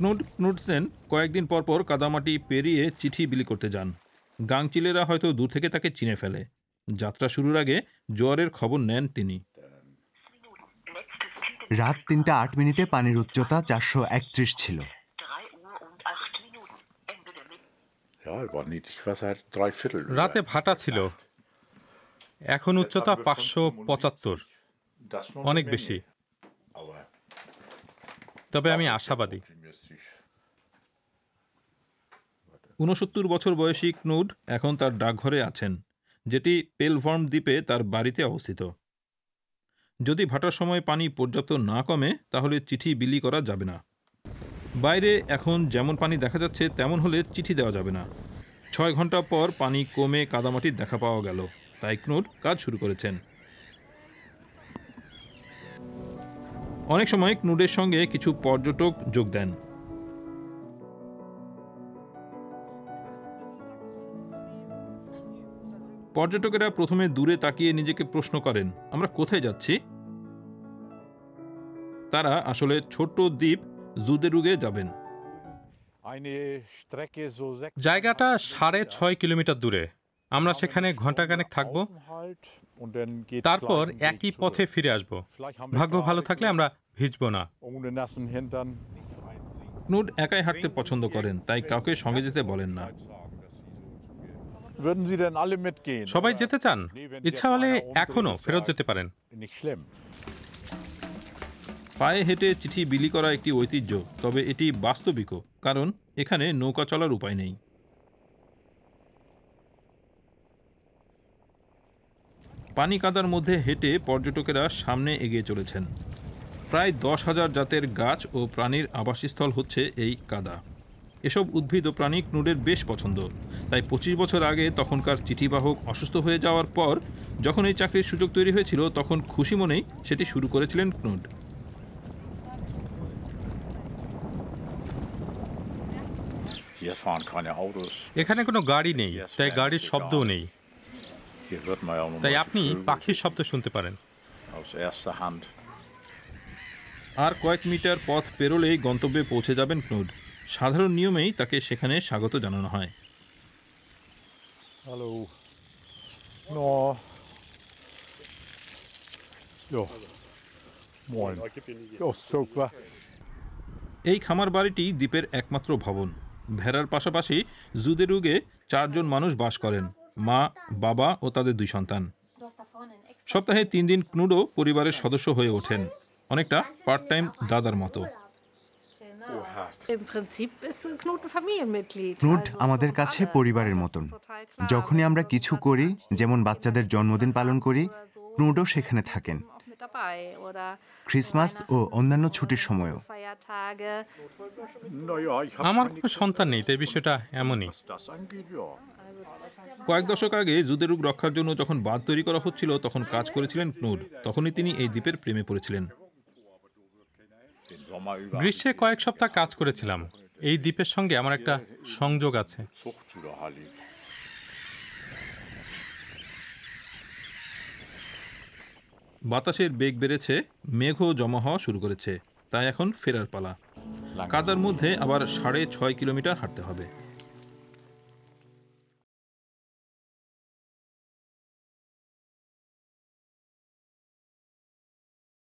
ক্নুড ক্নুডসেন কয়েকদিন পরপর কাদামাটি পেরিয়ে চিঠি বিলি করতে যান। গাংচিলেরা হয়তো দূর থেকে তাকে চিনে ফেলে। যাত্রা শুরুর আগে জোয়ারের খবর নেন তিনি। রাত 3টা 8 মিনিটে পানির উচ্চতা 431 ছিল। রাতে ভাটা ছিল, এখন উচ্চতা 575, অনেক বেশি। তবে আমি আশাবাদী। 69 বছর বয়সী ক্নুড এখন তার ডাকঘরে আছেন, যেটি পেলভর্ম দ্বীপে তার বাড়িতে অবস্থিত। যদি ভাটার সময় পানি পর্যাপ্ত না কমে তাহলে চিঠি বিলি করা যাবে না। বাইরে এখন যেমন পানি দেখা যাচ্ছে তেমন হলে চিঠি দেওয়া যাবে না। 6 ঘন্টা পর পানি কমে কাদামাটির দেখা পাওয়া গেল, তাই ক্নুড কাজ শুরু করেছেন। অনেক সময় ক্নুডের সঙ্গে কিছু পর্যটক যোগ দেন। পর্যটকেরা প্রথমে দূরে তাকিয়ে নিজেকে প্রশ্ন করেন, আমরা কোথায় যাচ্ছি? তারা আসলে ছোট্ট দ্বীপ জুদেরুগে যাবেন। জায়গাটা 6.5 কিলোমিটার দূরে। আমরা সেখানে ঘন্টাখানেক থাকব, তারপর একই পথে ফিরে আসব। ভাগ্য ভালো থাকলে আমরা ভিজব না। ক্নুড একাই হাঁটতে পছন্দ করেন, তাই কাউকে সঙ্গে যেতে বলেন না। সবাই যেতে চান? ইচ্ছা হলে এখনো ফেরত যেতে পারেন। পায়ে হেঁটে চিঠি বিলি করা একটি ঐতিহ্য, তবে এটি বাস্তবিকও, কারণ এখানে নৌকা চলার উপায় নেই। পানি কাদার মধ্যে হেঁটে পর্যটকেরা সামনে এগিয়ে চলেছেন। প্রায় 10,000 জাতের গাছ ও প্রাণীর আবাসস্থল হচ্ছে এই কাদা। এসব উদ্ভিদ ও প্রাণী ক্নুডের বেশ পছন্দ, তাই 25 বছর আগে তখনকার চিঠিবাহক অসুস্থ হয়ে যাওয়ার পর যখন এই চাকরির সুযোগ তৈরি হয়েছিল তখন খুশি মনেই সেটি শুরু করেছিলেন ক্নুড। এখানে কোনো গাড়ি নেই, তাই গাড়ির শব্দও নেই, তাই আপনি পাখির শব্দ শুনতে পারেন। আর কয়েক মিটার পথ পেরোলেই গন্তব্যে পৌঁছে যাবেন ক্নুড। সাধারণ নিয়মেই তাকে সেখানে স্বাগত জানানো হয়। এই খামার বাড়িটি দ্বীপের একমাত্র ভবন। ভেড়ার পাশাপাশি জুদেরুগে 4 জন মানুষ বাস করেন, মা, বাবা ও তাদের 2 সন্তান। সপ্তাহে 3 দিন ক্নুডও পরিবারের সদস্য হয়ে ওঠেন, অনেকটা পার্ট টাইম দাদার মতো। ক্নুড আমাদের কাছে পরিবারের মতন। যখনই আমরা কিছু করি, যেমন বাচ্চাদের জন্মদিন পালন করি, ক্নুডও সেখানে থাকেন। ক্রিসমাস ও অন্যান্য ছুটির সময়ও। আমার কোনো সন্তান নেই, তাই বিষয়টা এমনই। কয়েক দশক আগে জুদেরুগ রক্ষার জন্য যখন বাঁধ তৈরি করা হচ্ছিল তখন কাজ করেছিলেন ক্নুড। তখনই তিনি এই দ্বীপের প্রেমে পড়েছিলেন। গ্রীষ্মে কয়েক সপ্তাহ কাজ করেছিলাম। এই দ্বীপের সঙ্গে আমার একটা সংযোগ আছে। বাতাসের বেগ বেড়েছে, মেঘও জমা হওয়া শুরু করেছে, তাই এখন ফেরার পালা। কাদার মধ্যে আবার 6.5 কিলোমিটার হাঁটতে হবে।